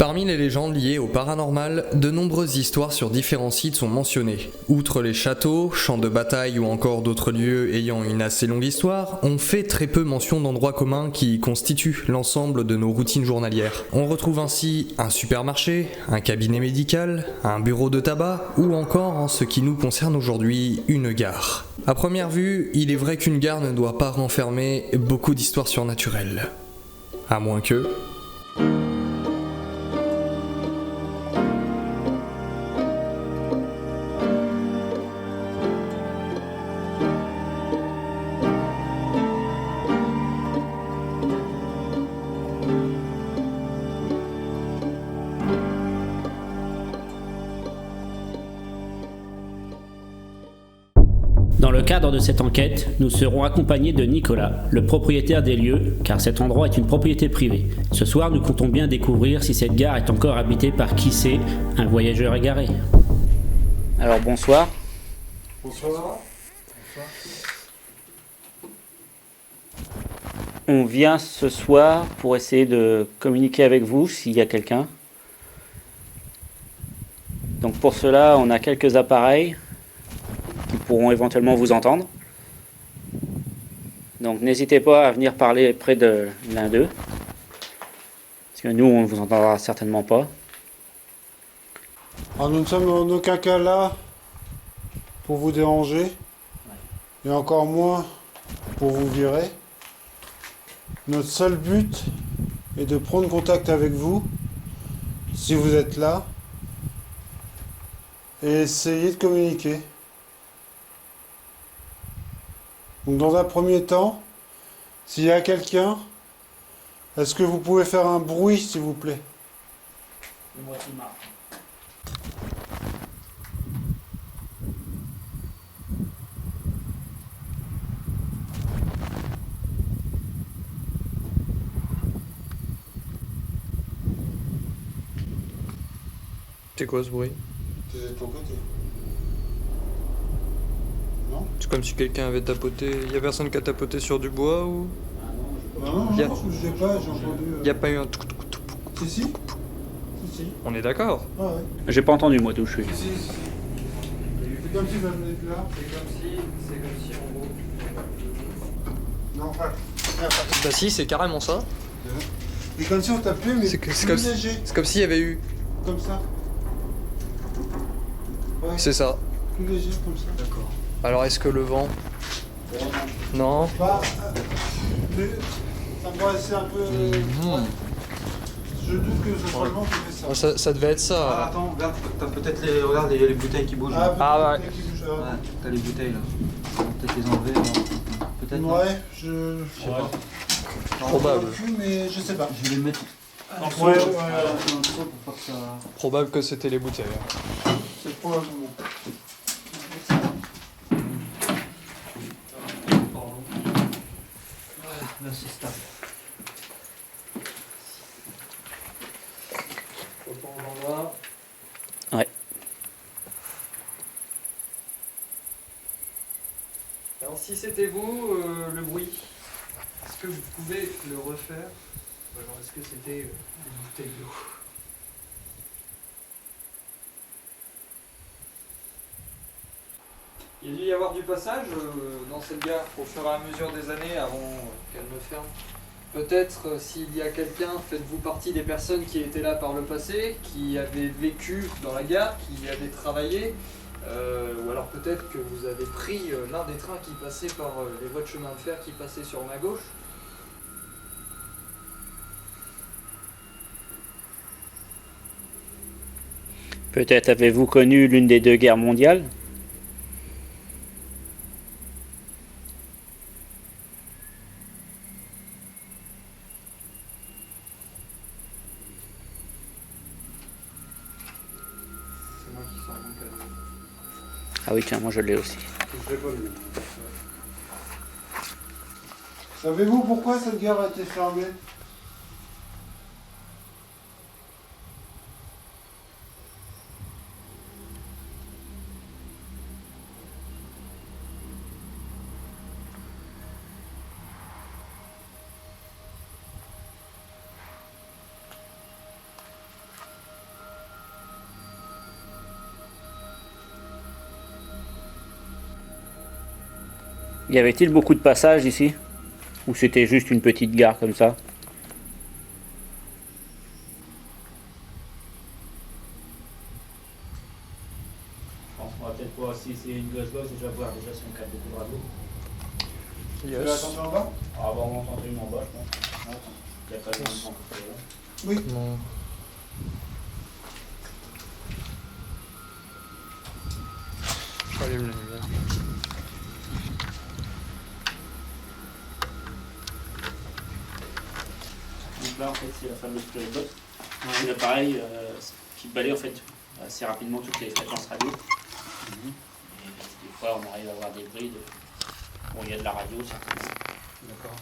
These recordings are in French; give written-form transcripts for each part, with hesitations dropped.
Parmi les légendes liées au paranormal, de nombreuses histoires sur différents sites sont mentionnées. Outre les châteaux, champs de bataille ou encore d'autres lieux ayant une assez longue histoire, on fait très peu mention d'endroits communs qui constituent l'ensemble de nos routines journalières. On retrouve ainsi un supermarché, un cabinet médical, un bureau de tabac ou encore, en ce qui nous concerne aujourd'hui, une gare. À première vue, il est vrai qu'une gare ne doit pas renfermer beaucoup d'histoires surnaturelles. À moins que... Dans le cadre de cette enquête, nous serons accompagnés de Nicolas, le propriétaire des lieux, car cet endroit est une propriété privée. Ce soir, nous comptons bien découvrir si cette gare est encore habitée par qui sait, un voyageur égaré. Alors bonsoir. Bonsoir. On vient ce soir pour essayer de communiquer avec vous s'il y a quelqu'un. Donc pour cela, on a quelques appareils qui pourront éventuellement vous entendre. Donc n'hésitez pas à venir parler près de l'un d'eux, parce que nous, on ne vous entendra certainement pas. Alors, nous ne sommes en aucun cas là pour vous déranger, et encore moins pour vous virer. Notre seul but est de prendre contact avec vous, si vous êtes là, et essayer de communiquer. Donc dans un premier temps, s'il y a quelqu'un, est-ce que vous pouvez faire un bruit, s'il vous plaît? C'est quoi ce bruit? C'est de ton côté. Non? C'est comme si quelqu'un avait tapoté. Y a personne qui a tapoté sur du bois ou... Non, Y a- je sais pas, j'ai entendu... Y a pas eu un... Si, si. Si, si. On est d'accord? Ah ouais. J'ai pas entendu moi d'où je suis. Si, si. C'est comme si ça venait de là. C'est comme si en gros... Non, enfin... Bah si, c'est carrément ça. Et comme si on tapait, mais C'est plus comme, léger. c'est comme s'il y avait eu... Comme ça. Ouais, C'est ça. plus léger, comme ça. D'accord. Alors est-ce que le vent... Non. Bah, ça me paraissait un peu... Ouais. Je doute que ce soit le vent qui fait ça. Ça devait être Ah, ça. attends, regarde, t'as peut-être les, regarde, les bouteilles qui bougent. là. Ah, ouais. peut-être qu'il bouge, Ouais, t'as les bouteilles là. On va peut-être les enlever. là. Peut-être. non Ouais, je sais pas. Probable. Mais je sais pas. Je vais les mettre Ouais, ouais, dans le seau pour pas que ça. Probable que c'était les bouteilles. c'est probablement. Là, c'est stable. Ouais. Alors si c'était vous, le bruit, est-ce que vous pouvez le refaire? Ou alors est-ce que c'était des bouteilles d'eau? Il y a dû y avoir du passage dans cette gare au fur et à mesure des années avant qu'elle ne ferme. Peut-être s'il y a quelqu'un, faites-vous partie des personnes qui étaient là par le passé, qui avaient vécu dans la gare, qui avaient travaillé, ou alors peut-être que vous avez pris l'un des trains qui passait par les voies de chemin de fer qui passaient sur ma gauche. Peut-être avez-vous connu l'une des deux guerres mondiales? C'est moi qui sors mon cadeau. Ah oui, tiens, moi je l'ai aussi. Je l'ai pas vu. Savez-vous pourquoi cette gare a été fermée? Y avait-il beaucoup de passages ici? Ou c'était juste une petite gare comme ça? Je pense qu'on va peut-être pouvoir, si c'est une gosse-gosse, déjà voir déjà si on capte beaucoup de radio. Tu veux attendre en bas? Ah bah on entend une en bas, je pense. Non, il n'y a pas de temps pour faire là. Oui. Non. J'allume la lumière. Donc là en fait c'est la fameuse Pluribot. C'est un appareil qui balaye en fait assez rapidement toutes les fréquences radio. Et des fois on arrive à avoir des bruits de... Bon il y a de la radio certainement. D'accord.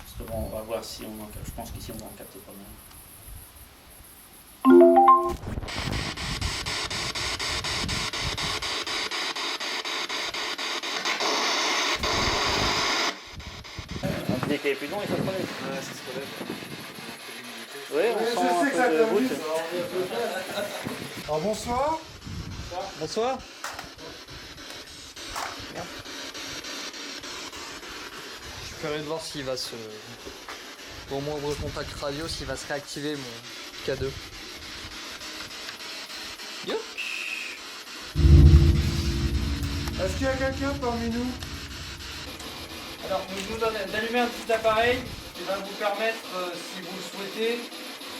Justement on va voir si on en capte. Je pense qu'ici on va en capter pas mal. On disait qu'il y avait plus de nom et ça se relève. Ouais, ça se relève. Ouais, on sent un peu de route. Alors bonsoir. Bonsoir. Je suis curieux de voir s'il va se... Au moindre contact radio, s'il va se réactiver mon K2. Yo. Est-ce qu'il y a quelqu'un parmi nous? Alors, nous vous d'allumer un petit appareil qui va vous permettre, si vous le souhaitez,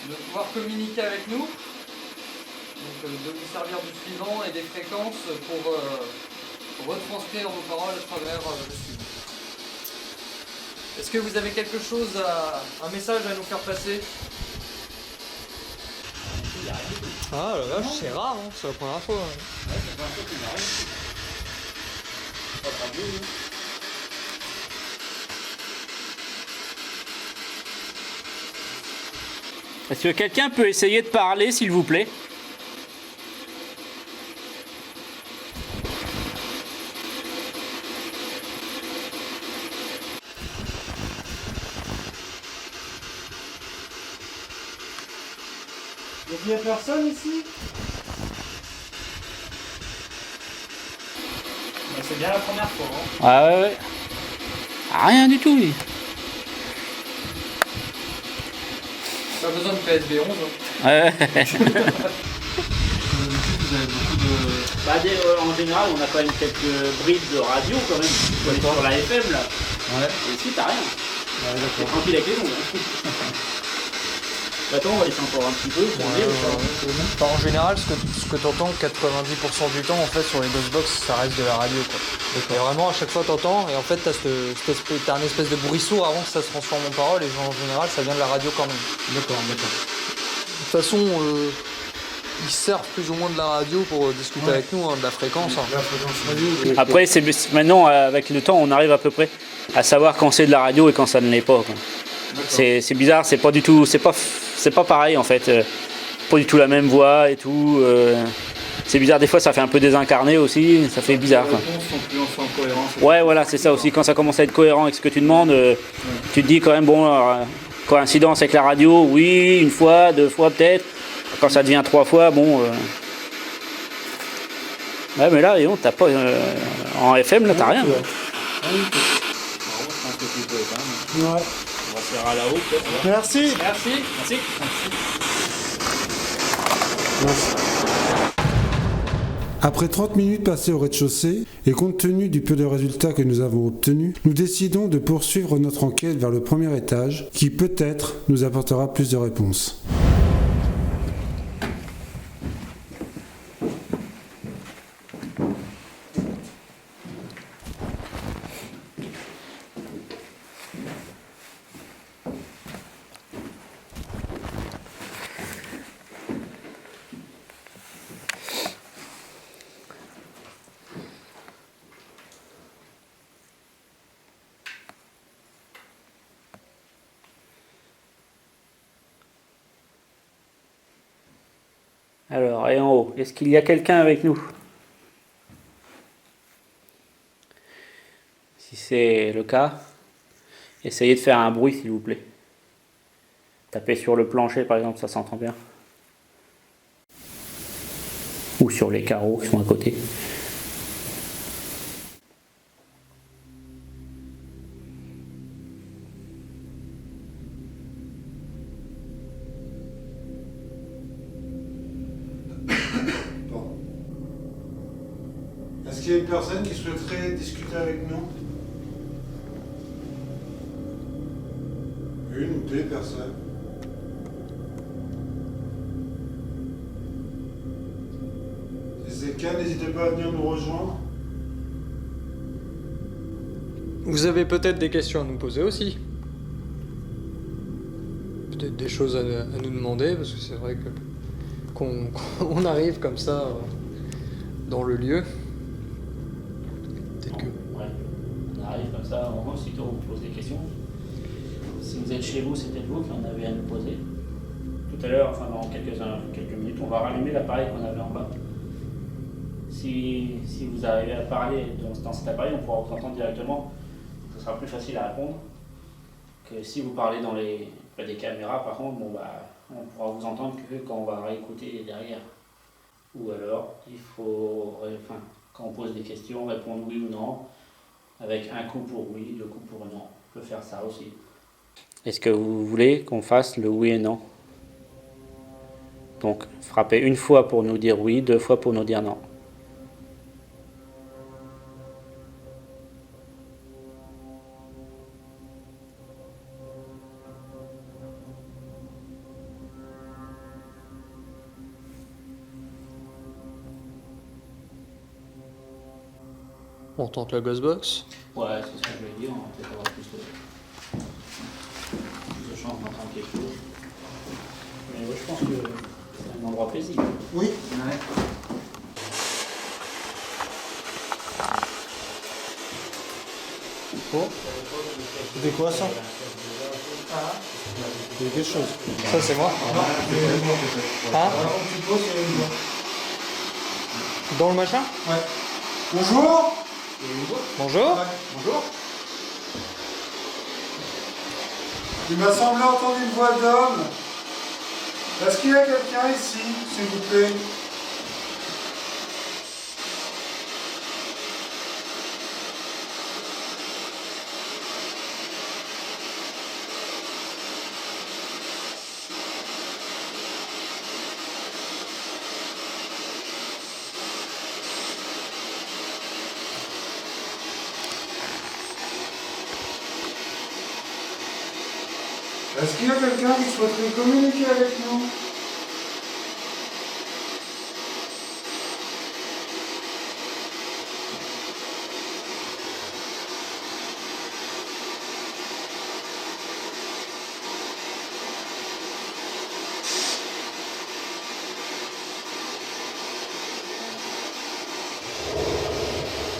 de pouvoir communiquer avec nous. Donc, de vous servir du suivant et des fréquences pour retranscrire vos paroles à travers le suivant. Est-ce que vous avez quelque chose, un message à nous faire passer? Ah la vache, c'est rare, hein. C'est la première fois. Est-ce que quelqu'un peut essayer de parler, s'il vous plaît? Il n'y a personne ici? C'est bien la première fois. Hein. Ah ouais, ouais. Ah, rien du tout, lui. Pas besoin de PSB 11. Hein. Ouais. Vous avez beaucoup de... Bah, en général, on a quand même quelques brides de radio quand même. Tu peux aller sur la FM là. Ouais. Et ici, t'as rien. Ouais, T'es d'accord. tranquille avec les ondes. Hein. Attends, on va laisser encore un petit peu. En général, ce que t'entends 90% du temps en fait sur les Ghostbox, ça reste de la radio quoi. Et vraiment à chaque fois t'entends et en fait t'as un espèce de bruit sourd avant que ça se transforme en parole et en général ça vient de la radio quand même. D'accord, d'accord. De toute façon, ils servent plus ou moins de la radio pour discuter avec nous, hein, de la fréquence. Hein. La fréquence radio. Après, maintenant, avec le temps, on arrive à peu près à savoir quand c'est de la radio et quand ça ne l'est pas. Quoi. C'est bizarre, c'est pas du tout, c'est pas pareil en fait. Pas du tout la même voix et tout. C'est bizarre, des fois ça fait un peu désincarné aussi, ça fait bizarre. Les Quoi. réponses sont plus en cohérence. Ouais, voilà, c'est ça aussi. Quand ça commence à être cohérent avec ce que tu demandes, tu te dis quand même, bon, alors, coïncidence avec la radio, oui, une fois, deux fois peut-être. Quand ça devient trois fois, bon. Ouais, mais là, t'as pas. En FM, là, t'as rien. Quoi. Ouais. On va se faire à la haut, peut-être. Merci. Merci. Merci. Après 30 minutes passées au rez-de-chaussée, et compte tenu du peu de résultats que nous avons obtenus, nous décidons de poursuivre notre enquête vers le premier étage, qui peut-être nous apportera plus de réponses. Alors, et en haut, est-ce qu'il y a quelqu'un avec nous? Si c'est le cas, essayez de faire un bruit s'il vous plaît. Tapez sur le plancher par exemple, ça s'entend bien. Ou sur les carreaux qui sont à côté. Est-ce qu'il y a une personne qui souhaiterait discuter avec nous? Une ou deux personnes. Si c'est le cas, n'hésitez pas à venir nous rejoindre. Vous avez peut-être des questions à nous poser aussi. Peut-être des choses à nous demander, parce que c'est vrai que qu'on arrive comme ça dans le lieu. Peut-être que... Ouais, on arrive comme ça, au moment aussitôt on vous pose des questions. Si vous êtes chez vous, c'est peut-être vous qui en avez à nous poser. Tout à l'heure, enfin dans quelques minutes, on va rallumer l'appareil qu'on avait en bas. Si vous arrivez à parler dans cet appareil, on pourra vous entendre directement. Ce sera plus facile à répondre que si vous parlez près des caméras. Par contre, on pourra vous entendre que quand on va réécouter derrière. Ou alors, il faut, quand on pose des questions, répondre oui ou non, avec un coup pour oui, 2 coups pour non. On peut faire ça aussi. Est-ce que vous voulez qu'on fasse le oui et non? Donc, frappez 1 fois pour nous dire oui, 2 fois pour nous dire non. On tente la Ghostbox. Ouais, c'est ce que je voulais dire, on va peut-être avoir plus de chance d'entendre quelque chose. Mais ouais, je pense que c'est un endroit paisible. Oui. Ouais. Oh. C'était quoi ça? Il y a quelque chose. Ça c'est moi. Hein? Tu poses, il y a une voix. Dans le machin? Ouais. Bonjour. Bonjour. Ouais. Bonjour. Il m'a semblé entendre une voix d'homme. Est-ce qu'il y a quelqu'un ici, s'il vous plaît? Est-ce qu'il y a quelqu'un qui souhaiterait communiquer avec nous?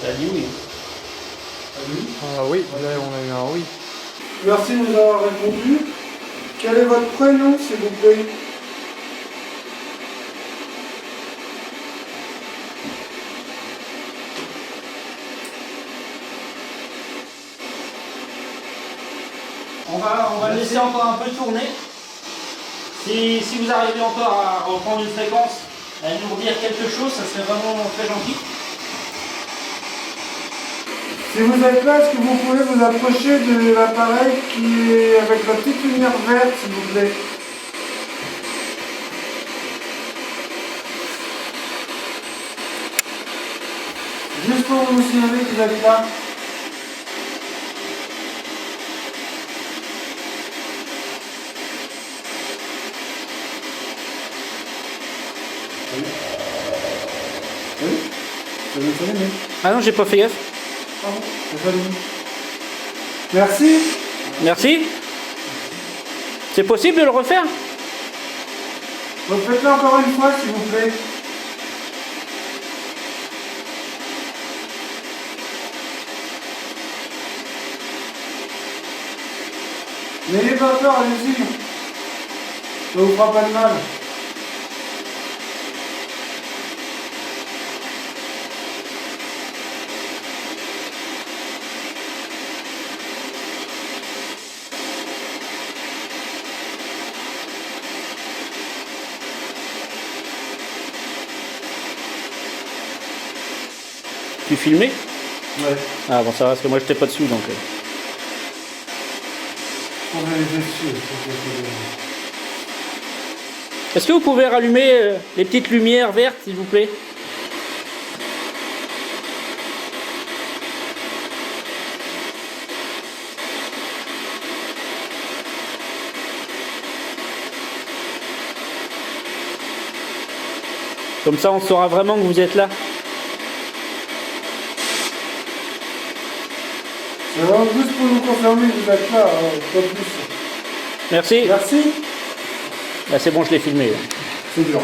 T'as dit oui. Ah oui, là on a eu un oui. Merci de nous avoir répondu. Quel est votre prénom, s'il vous plaît? On va laisser encore un peu tourner. Si vous arrivez encore à reprendre une fréquence, à nous dire quelque chose, ça serait vraiment très gentil. Si vous êtes là, est-ce que vous pouvez vous approcher de l'appareil qui est avec la petite lumière verte, s'il vous plaît? Juste pour vous signaler que vous êtes là. Ah non, j'ai pas fait gaffe. Pardon, c'est pas lui. Merci. Merci. C'est possible de le refaire? Refaites-le encore une fois, s'il vous plaît. N'ayez pas peur, allez-y. Ça vous fera pas de mal. Tu filmais? Ouais. Ah bon, ça va, parce que moi j'étais pas dessus donc. On va les dessus. Est-ce que vous pouvez rallumer les petites lumières vertes, s'il vous plaît? Comme ça, on saura vraiment que vous êtes là. C'est vraiment juste pour nous confirmer que vous êtes là, pas plus. Merci. Merci. Bah, c'est bon, je l'ai filmé. Là. C'est dur.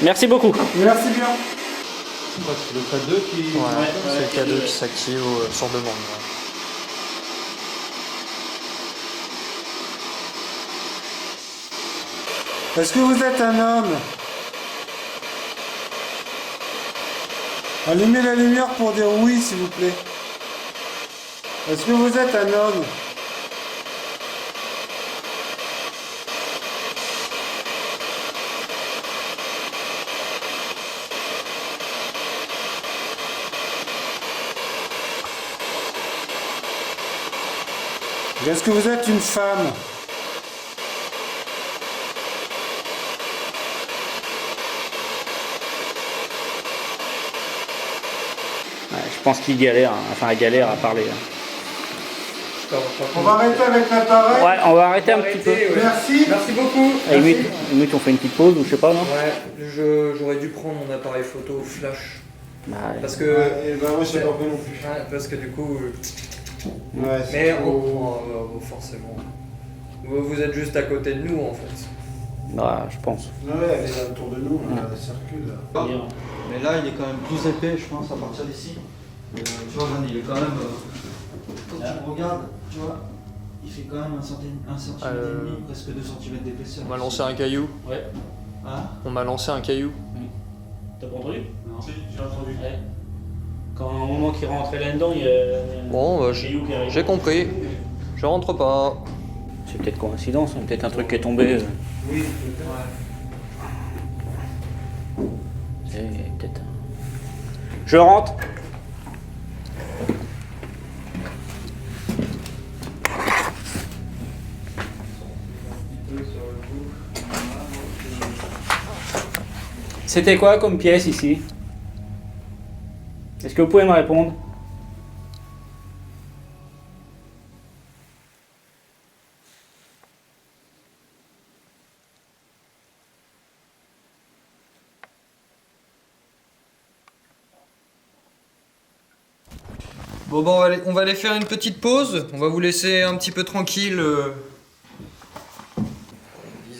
Merci beaucoup. Merci bien. C'est le K2 qui... c'est le K2 qui s'active sur demande. Est-ce que vous êtes un homme? Allumez la lumière pour dire oui, s'il vous plaît. Est-ce que vous êtes un homme? Est-ce que vous êtes une femme? Ouais, je pense qu'il galère, hein. Enfin, il galère à parler. Hein. On va arrêter avec l'appareil. Ouais, on va arrêter un petit peu. Merci. Merci beaucoup. À la limite, on fait une petite pause ou je sais pas, non? Ouais, j'aurais dû prendre mon appareil photo flash. Bah, ouais. Parce que. Et ben moi je l'ai pas pris non plus. Ouais, parce que du coup. Ouais, Mais trop- forcément. Vous êtes juste à côté de nous en fait. Bah, je pense. Ouais, elle est là autour de nous, elle circule. Mais là, il est quand même plus épais, je pense, à partir d'ici. Tu vois, Jeanne, il est quand même... quand tu regardes, tu vois, il fait quand même 1 centimètre et demi, presque 2 centimètres d'épaisseur. On m'a lancé un caillou. Ouais. Hein? On m'a lancé un caillou. T'as pas entendu? Non. Si, j'ai entendu. Ouais. Quand au moment qu'il rentrait là-dedans, il y a Bon, bah, un caillou qui arrive. j'ai compris. Je rentre pas. C'est peut-être coïncidence, hein, peut-être un truc qui est tombé. Oui, C'est peut-être. Je rentre. C'était quoi comme pièce ici? Est-ce que vous pouvez me répondre? Bon, on va aller faire une petite pause. On va vous laisser un petit peu tranquille.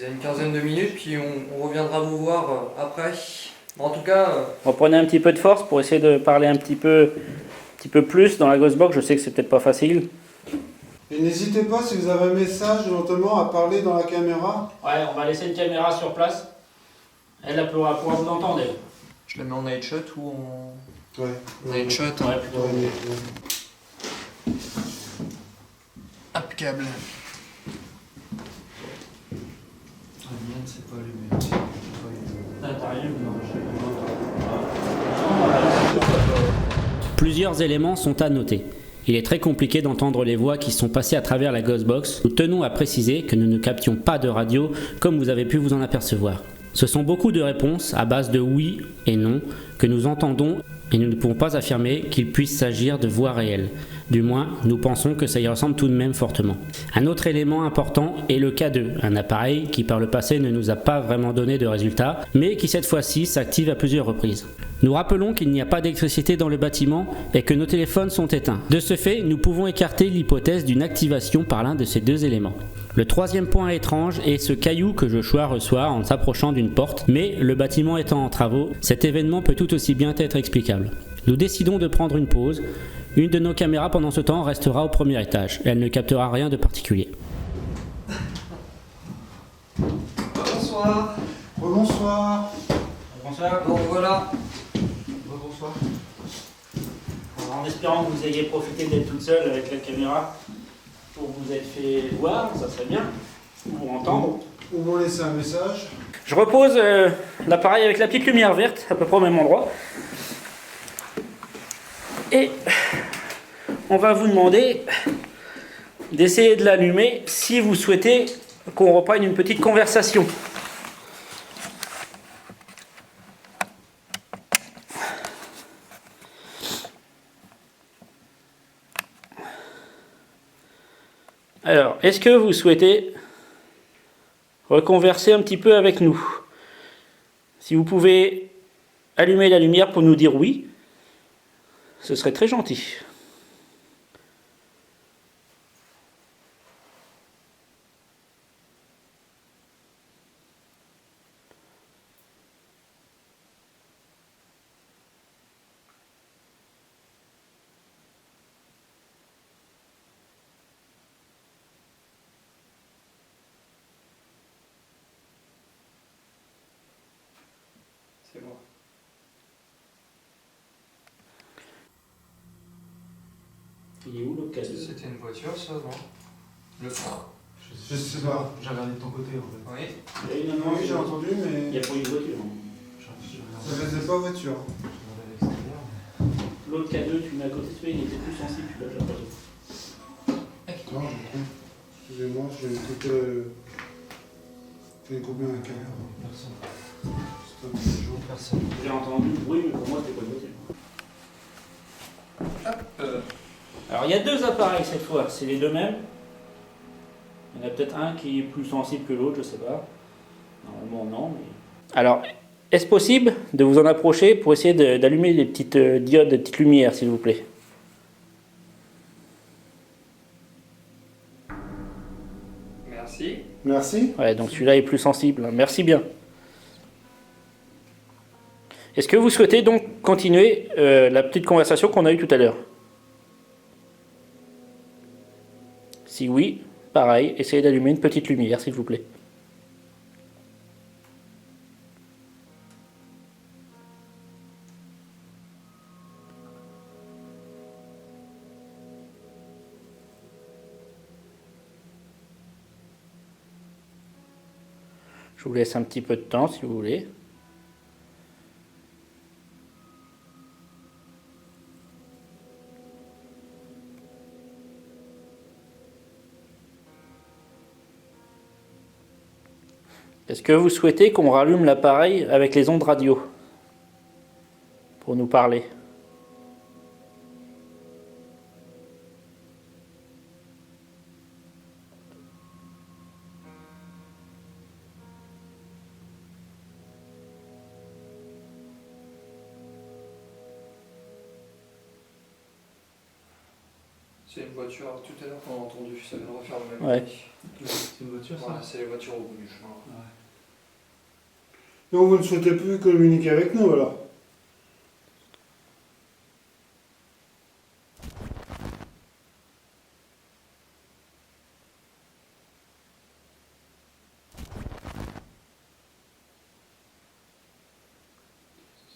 Une quinzaine de minutes, puis on reviendra vous voir après. En tout cas. Reprenez un petit peu de force pour essayer de parler un petit peu plus dans la Ghostbox. Je sais que c'est peut-être pas facile. Et n'hésitez pas, si vous avez un message, notamment à parler dans la caméra. Ouais, on va laisser une caméra sur place. Elle pourra vous entendre. Elle. Je la mets en night shot ou en. Ouais. Night shot. Ouais, plutôt. Impeccable. C'est pas allumé. Plusieurs éléments sont à noter. Il est très compliqué d'entendre les voix qui sont passées à travers la Ghostbox. Nous tenons à préciser que nous ne captions pas de radio comme vous avez pu vous en apercevoir. Ce sont beaucoup de réponses à base de oui et non que nous entendons et nous ne pouvons pas affirmer qu'il puisse s'agir de voix réelles. Du moins, nous pensons que ça y ressemble tout de même fortement. Un autre élément important est le K2, un appareil qui par le passé ne nous a pas vraiment donné de résultats, mais qui cette fois-ci s'active à plusieurs reprises. Nous rappelons qu'il n'y a pas d'électricité dans le bâtiment et que nos téléphones sont éteints. De ce fait, nous pouvons écarter l'hypothèse d'une activation par l'un de ces deux éléments. Le troisième point étrange est ce caillou que Joshua reçoit en s'approchant d'une porte, mais le bâtiment étant en travaux, cet événement peut tout aussi bien être explicable. Nous décidons de prendre une pause. Une de nos caméras pendant ce temps restera au premier étage. Elle ne captera rien de particulier. Bonsoir. Bonsoir. Bonsoir. Bon, voilà. Bonsoir. En espérant que vous ayez profité d'être toute seule avec la caméra pour vous être fait voir, ça serait bien, pour entendre. Ou vous laisser un message. Je repose l'appareil avec la petite lumière verte, à peu près au même endroit. Et on va vous demander d'essayer de l'allumer si vous souhaitez qu'on reprenne une petite conversation. Alors, est-ce que vous souhaitez reconverser un petit peu avec nous? Si vous pouvez allumer la lumière pour nous dire oui, ce serait très gentil. C'est bon. Il est où l'autre cadeau? C'était une voiture, ça, non? Le frein. Je sais pas. J'ai regardé de ton côté en fait. Oui. Il y a une Oui, j'ai entendu, Il mais n'y a pas une voiture. ça faisait pas voiture. J'ai regardé à l'extérieur. L'autre cadeau, tu mets à côté de celui, il était plus sensible, tu l'as déjà pas. Non, je me trompe. Excusez-moi, j'ai écouté. J'ai combien un câble? Personne. C'est un petit jour. Personne. J'ai entendu le bruit, mais pour moi, c'était pas une voiture. Alors, il y a deux appareils cette fois, c'est les deux mêmes. Il y en a peut-être un qui est plus sensible que l'autre, je sais pas. Normalement, non, mais... Alors, est-ce possible de vous en approcher pour essayer d'allumer les petites diodes, les petites lumières, s'il vous plaît? Merci. Merci. Ouais, donc celui-là est plus sensible. Merci bien. Est-ce que vous souhaitez donc continuer la petite conversation qu'on a eue tout à l'heure? Si oui, pareil, essayez d'allumer une petite lumière, s'il vous plaît. Je vous laisse un petit peu de temps, si vous voulez. Est-ce que vous souhaitez qu'on rallume l'appareil avec les ondes radio pour nous parler? C'est une voiture, tout à l'heure qu'on a entendu, ça vient de refaire le même Ouais. bruit. C'est une voiture ça? Voilà, c'est les voitures au bout du chemin. Donc vous ne souhaitez plus communiquer avec nous alors?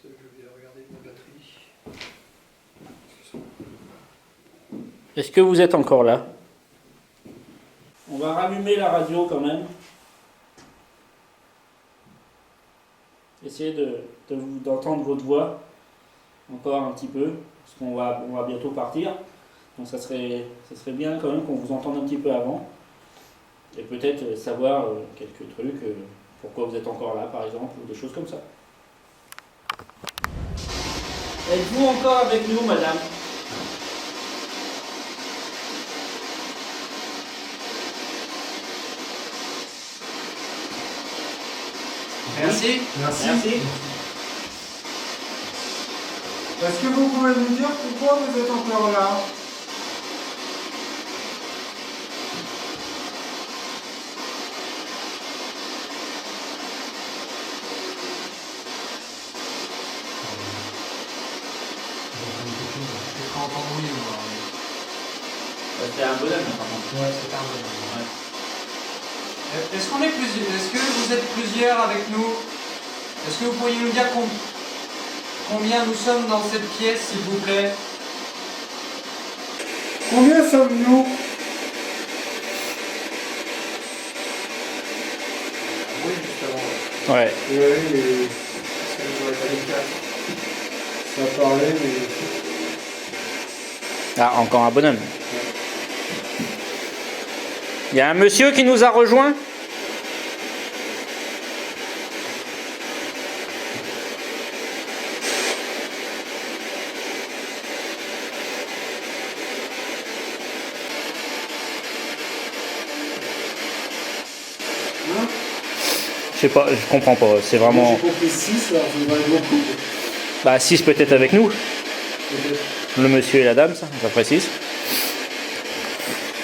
Je vais regarder ma batterie. Est-ce que vous êtes encore là? On va rallumer la radio quand même. Essayez d'entendre votre voix encore un petit peu, parce qu'on va bientôt partir. Donc ça serait bien quand même qu'on vous entende un petit peu avant. Et peut-être savoir quelques trucs, pourquoi vous êtes encore là par exemple, ou des choses comme ça. Êtes-vous encore avec nous, madame? Merci. Merci. Merci. Est-ce que vous pouvez nous dire pourquoi vous êtes encore là? J'ai pas entendu oui, moi. C'était un bonhomme, par contre. Ouais, c'est un bon. Est-ce qu'on est plusieurs? Est-ce que vous êtes plusieurs avec nous? Est-ce que vous pourriez nous dire combien nous sommes dans cette pièce, s'il vous plaît? Combien sommes-nous? Oui, justement. Ouais. Oui, mais Est-ce que vous aurez pas les quatre? ça parlait, mais... Ah, encore un bonhomme. Il y a un monsieur qui nous a rejoint. Je sais pas, je comprends pas. C'est vraiment. J'ai compris 6, là, ça devrait être beaucoup. Bah 6 peut-être avec nous. Peut-être. Le monsieur et la dame, ça ferait 6.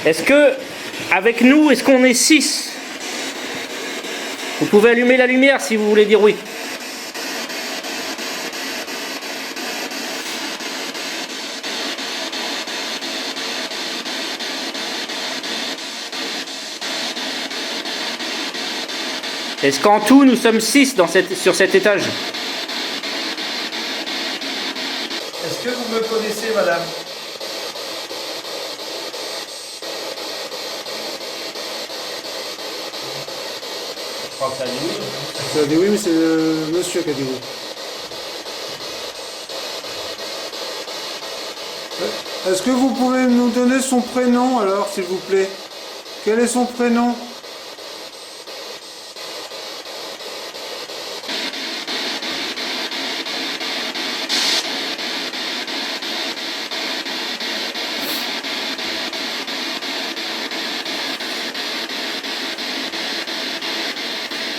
Est-ce que, avec nous, est-ce qu'on est 6? Vous pouvez allumer la lumière si vous voulez dire oui. Est-ce qu'en tout, nous sommes 6 sur cet étage? Est-ce que vous me connaissez, madame? Je crois que ça dit oui. Ça a dit oui, mais c'est le monsieur qui a dit oui. Est-ce que vous pouvez nous donner son prénom alors, s'il vous plaît? Quel est son prénom?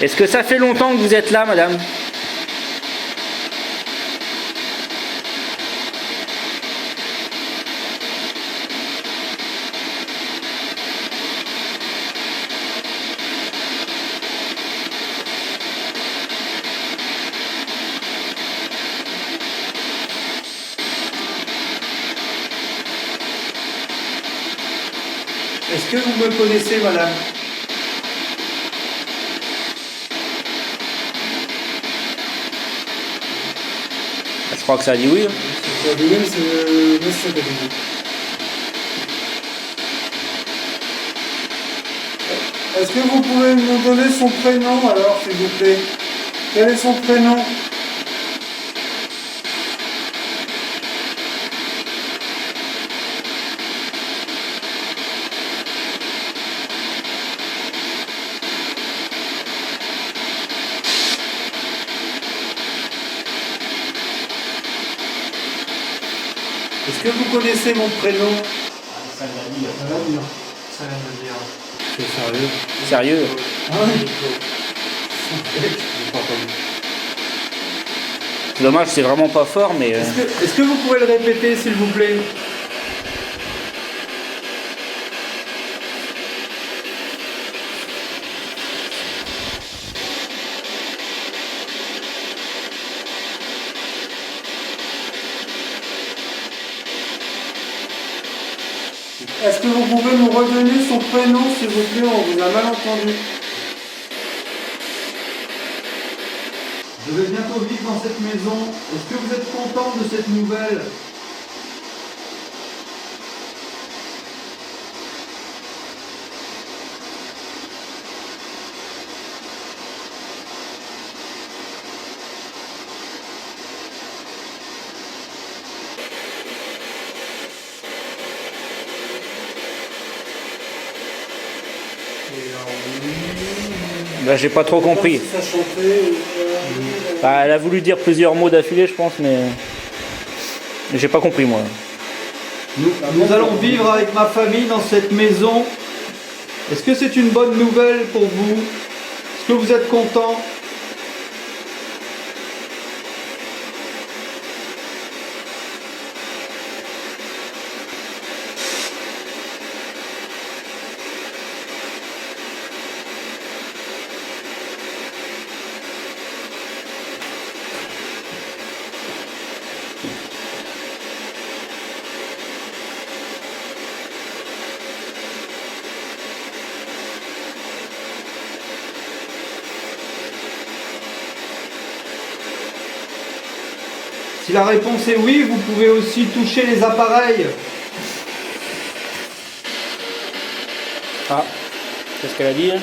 Est-ce que ça fait longtemps que vous êtes là, madame? Est-ce que vous me connaissez, madame? Je crois que ça dit oui. Ça a dit oui, mais c'est le monsieur qui a dit oui. Est-ce que vous pouvez nous donner son prénom alors, s'il vous plaît? Quel est son prénom? Est-ce que vous connaissez mon prénom? Ça l'a dit. Ça va dire. Ça vient de le dire. C'est sérieux? Sérieux? Ah oui. J'ai pas entendu. C'est dommage, c'est vraiment pas fort, mais... Est-ce que vous pouvez le répéter, s'il vous plaît? Est-ce que vous pouvez nous redonner son prénom, s'il vous plaît? On vous a mal entendu. Je vais bientôt vivre dans cette maison. Est-ce que vous êtes content de cette nouvelle? Bah, j'ai pas trop compris. Ça chantait. Bah, elle a voulu dire plusieurs mots d'affilée, je pense, mais... J'ai pas compris, moi. Nous allons vivre avec ma famille dans cette maison. Est-ce que c'est une bonne nouvelle pour vous? Est-ce que vous êtes content? Si la réponse est oui, vous pouvez aussi toucher les appareils. Ah, qu'est-ce qu'elle a dit, hein?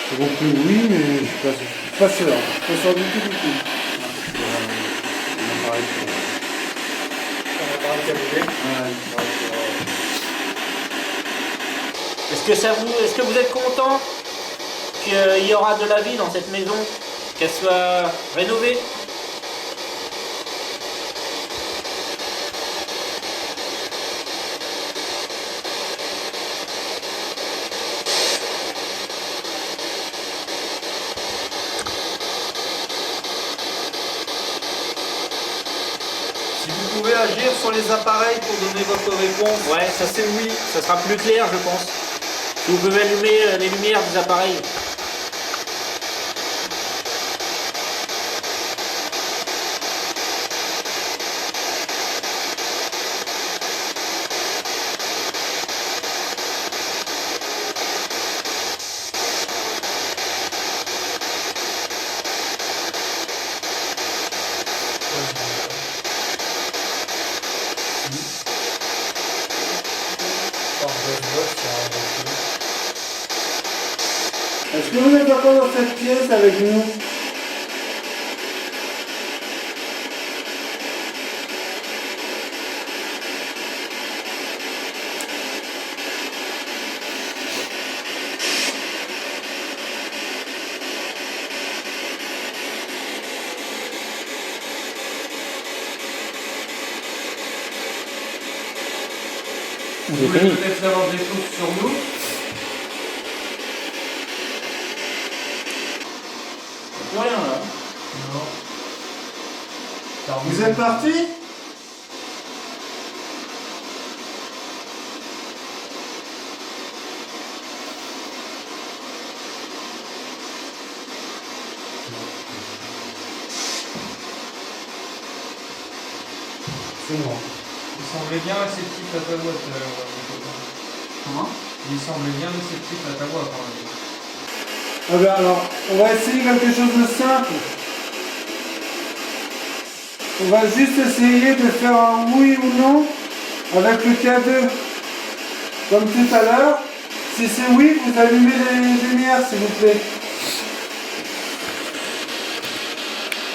J'ai compris oui, mais je suis pas sûr. Je suis pas sûr du tout. Est-ce que vous êtes content qu'il y aura de la vie dans cette maison? Qu'elle soit rénovée? les appareils pour donner votre réponse. Ouais, ça c'est oui, ça sera plus clair, je pense. Si vous pouvez allumer les lumières des appareils. Est-ce que vous êtes encore dans cette pièce avec nous? Vous voulez peut-être savoir des choses sur nous? Plus rien là. Non. Vous êtes parti? C'est moi. Il semblait bien réceptif à ta voix, Comment? Il semblait bien réceptif à ta voix quand même. Ah ben alors, on va essayer quelque chose de simple. On va juste essayer de faire un oui ou non avec le K2. Comme tout à l'heure. Si c'est oui, vous allumez les lumières, s'il vous plaît.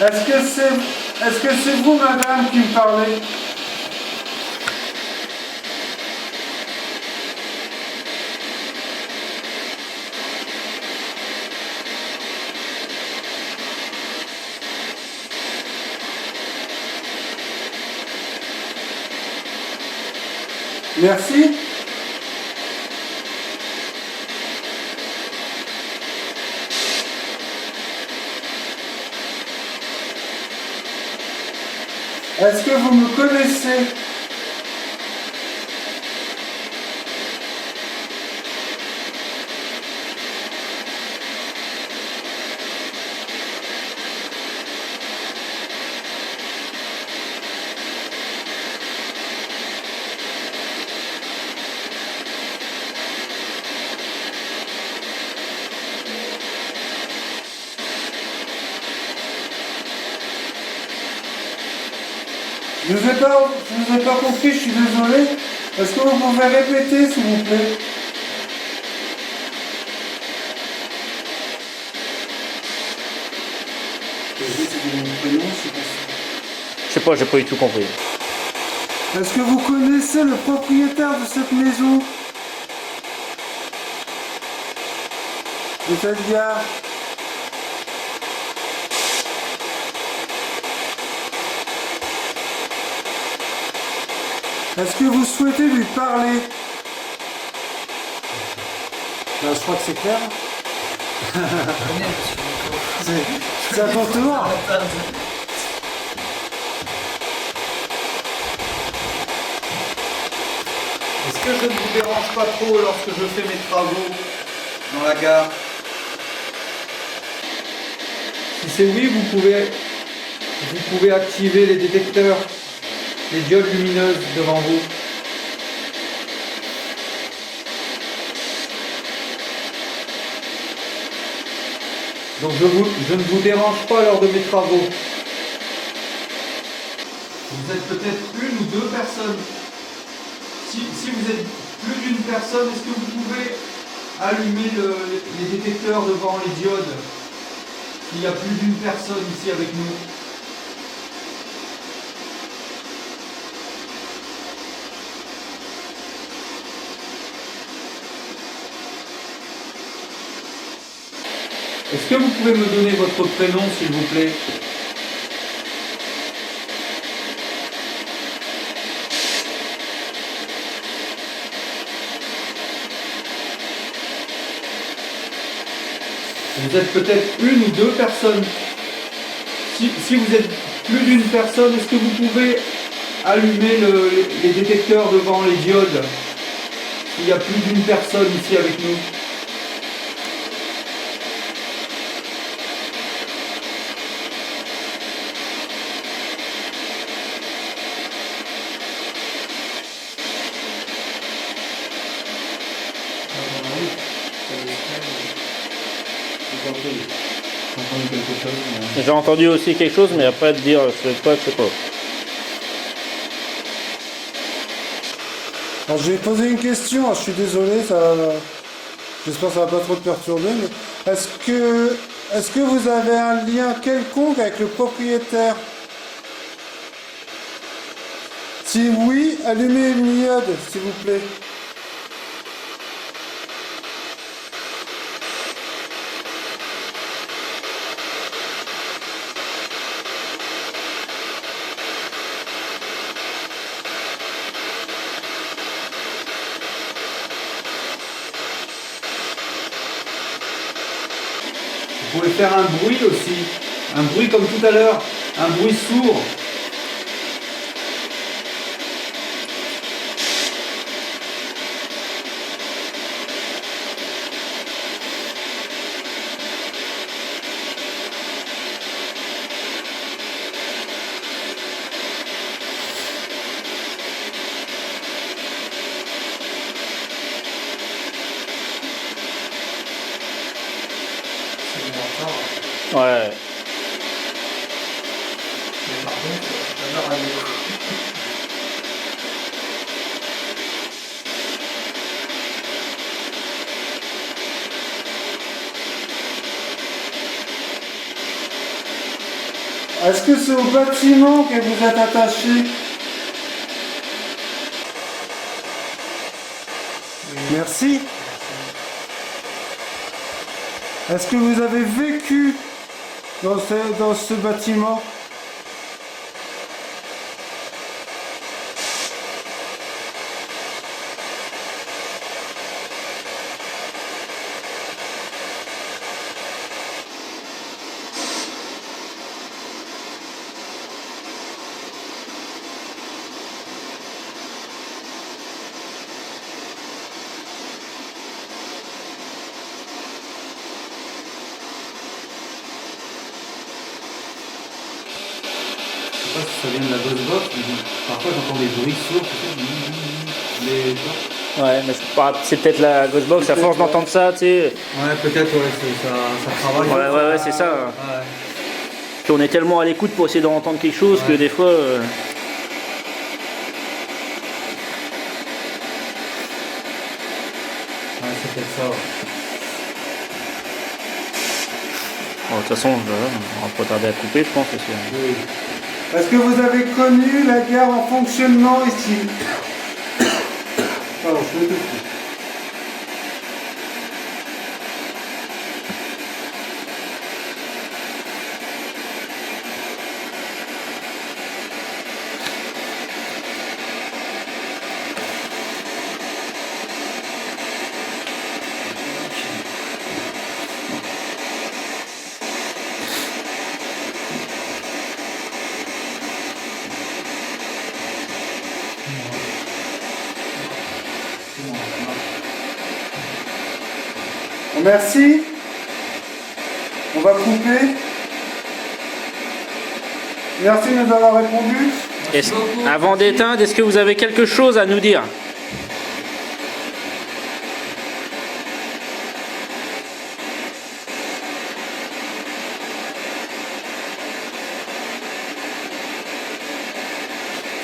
Est-ce que c'est vous, madame, qui me parlez? Merci. Est-ce que vous me connaissez? Je vous ai pas compris, je suis désolé. Est-ce que vous pouvez répéter, s'il vous plaît? Je sais pas, j'ai pas du tout compris. Est-ce que vous connaissez le propriétaire de cette maison? De cette gare? Est-ce que vous souhaitez lui parler? Ben, je crois que c'est clair. C'est à ton tour. Est-ce que je ne vous dérange pas trop lorsque je fais mes travaux dans la gare? Si c'est oui, vous pouvez activer les détecteurs, les diodes lumineuses devant vous. Donc je ne vous dérange pas lors de mes travaux. Vous êtes peut-être une ou deux personnes. Si vous êtes plus d'une personne, est-ce que vous pouvez allumer les détecteurs devant les diodes? Il y a plus d'une personne ici avec nous. Est-ce que vous pouvez me donner votre prénom, s'il vous plaît? Vous êtes peut-être une ou deux personnes. Si vous êtes plus d'une personne, est-ce que vous pouvez allumer les détecteurs devant les diodes. Il y a plus d'une personne ici avec nous. J'ai entendu aussi quelque chose, mais après de dire c'est quoi, je sais pas. Alors, je vais poser une question, je suis désolé, j'espère que ça va pas trop te perturber, mais est-ce que vous avez un lien quelconque avec le propriétaire? Si oui, allumez une iode, s'il vous plaît. Vous pouvez faire un bruit aussi, un bruit comme tout à l'heure, un bruit sourd. Ouais. Est-ce que c'est au bâtiment que vous êtes attaché? Merci. Est-ce que vous avez vécu dans ce bâtiment? Je sais pas si ça vient de la Ghostbox, mais parfois j'entends des bruits sourds, mais Ouais, mais c'est peut-être la Ghostbox, à force d'entendre ça, tu sais. ouais, peut-être, ouais, ça travaille. Ouais, c'est ça. Ouais. Puis on est tellement à l'écoute pour essayer d'entendre quelque chose que des fois. Ouais, c'est peut-être ça, ouais. Bon, de toute façon, on va pas tarder à couper, je pense. Parce que... Oui. Est-ce que vous avez connu la gare en fonctionnement ici? Pardon, je vais tout. Merci. On va couper. Merci de nous avoir répondu. Avant d'éteindre, est-ce que vous avez quelque chose à nous dire?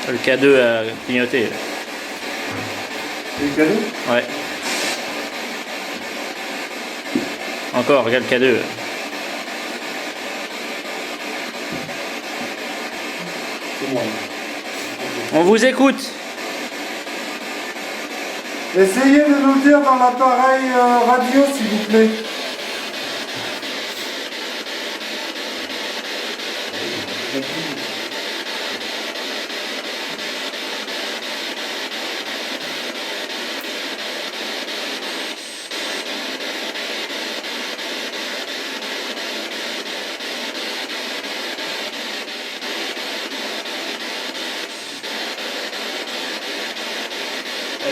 Le K2 a clignoté. C'est le cadeau? Ouais. Encore, regarde le K2. C'est moi. On vous écoute. Essayez de nous le dire dans l'appareil radio, s'il vous plaît.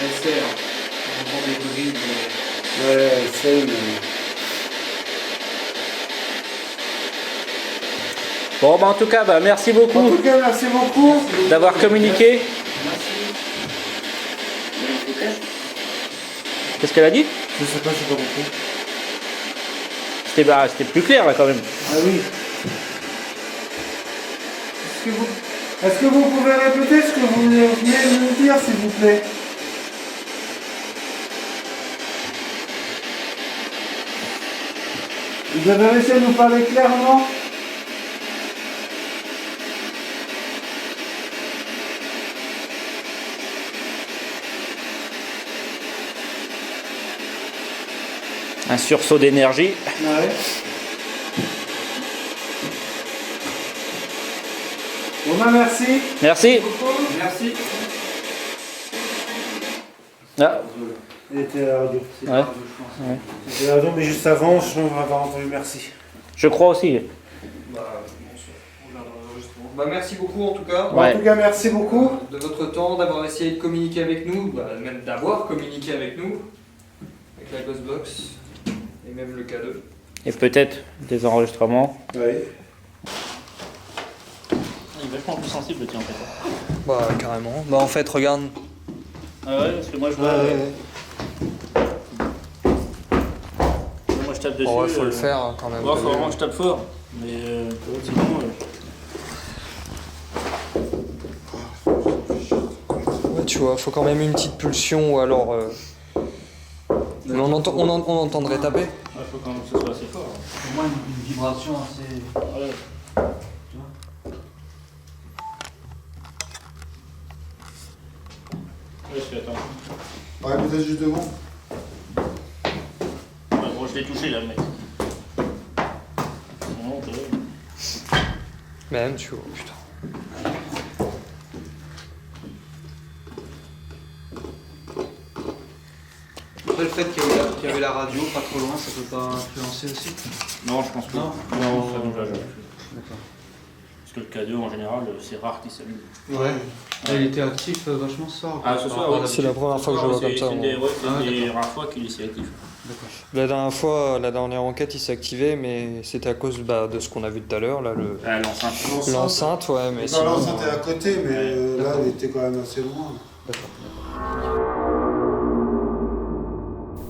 essaie, hein. On prend des bribes, mais... Ouais, c'est mais... Bon, bah en tout cas, merci En beaucoup tout cas, merci beaucoup. d'avoir communiqué. Qu'est-ce qu'elle a dit? Je sais pas, je sais pas beaucoup. C'était plus clair là quand même. Ah oui. Est-ce que vous pouvez répéter ce que vous venez de nous dire, s'il vous plaît? Vous avez réussi à nous parler clairement? Un sursaut d'énergie. Ouais. Bon bah merci. Merci. Merci. Ah, Il était à la radio. ouais. C'était à la radio, mais juste avant, je n'aurais pas entendu merci. Je crois aussi. Merci beaucoup en tout cas. Ouais. En tout cas, merci beaucoup. De votre temps, d'avoir essayé de communiquer avec nous, même d'avoir communiqué avec nous, avec la Ghostbox, et même le K2. Et peut-être des enregistrements. Oui. Il est vachement plus sensible le tien en fait. Bah carrément. Bah en fait regarde. Ah ouais, parce que moi je vois. Moi je tape dessus. Oh, ouais, faut le faire hein, quand même. Ouais, faut vraiment que je tape fort. Mais sinon. Ouais, tu vois, faut quand même une petite pulsion ou alors. On entendrait taper. Ouais, faut quand même que ce soit assez fort. Au moins une vibration assez... Ouais. Ouais, je fais attends. Ouais, peut-être juste devant. Ouais, bon, je l'ai touché là, le mec. Non, Même tu vois, putain. Après le fait qu'il y avait la radio pas trop loin, ça peut pas influencer aussi? non, je pense pas. Non. Non, ça nous va. D'accord. Parce que le K2 en général, c'est rare qu'il s'allume. Ouais. Il était actif vachement ce soir. Ah, ce soir, oui. C'est la première fois que je le vois comme ça. C'est moi. une des rares fois qu'il est si actif. La dernière fois, la dernière enquête, il s'est activé, mais c'était à cause de ce qu'on a vu tout à l'heure, là, L'enceinte. l'enceinte, ouais, mais Non, sinon, l'enceinte est à côté, mais là, elle était quand même assez loin.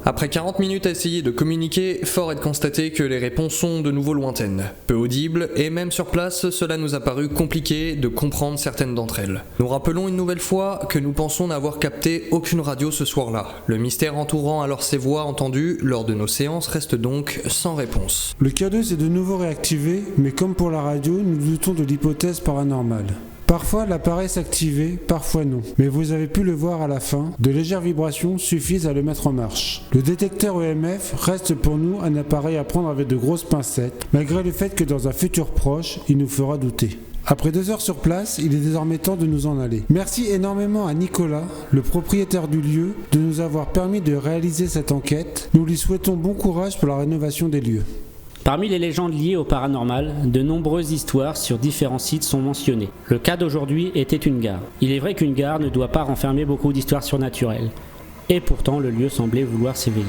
Après 40 minutes à essayer de communiquer, fort est de constater que les réponses sont de nouveau lointaines, peu audibles, et même sur place, cela nous a paru compliqué de comprendre certaines d'entre elles. Nous rappelons une nouvelle fois que nous pensons n'avoir capté aucune radio ce soir-là. Le mystère entourant alors ces voix entendues lors de nos séances reste donc sans réponse. Le K2 s'est de nouveau réactivé, mais comme pour la radio, nous doutons de l'hypothèse paranormale. Parfois l'appareil s'activait, parfois non. Mais vous avez pu le voir à la fin, de légères vibrations suffisent à le mettre en marche. Le détecteur EMF reste pour nous un appareil à prendre avec de grosses pincettes, malgré le fait que dans un futur proche, il nous fera douter. Après 2 heures sur place, il est désormais temps de nous en aller. Merci énormément à Nicolas, le propriétaire du lieu, de nous avoir permis de réaliser cette enquête. Nous lui souhaitons bon courage pour la rénovation des lieux. Parmi les légendes liées au paranormal, de nombreuses histoires sur différents sites sont mentionnées. Le cas d'aujourd'hui était une gare. Il est vrai qu'une gare ne doit pas renfermer beaucoup d'histoires surnaturelles. Et pourtant, le lieu semblait vouloir s'éveiller.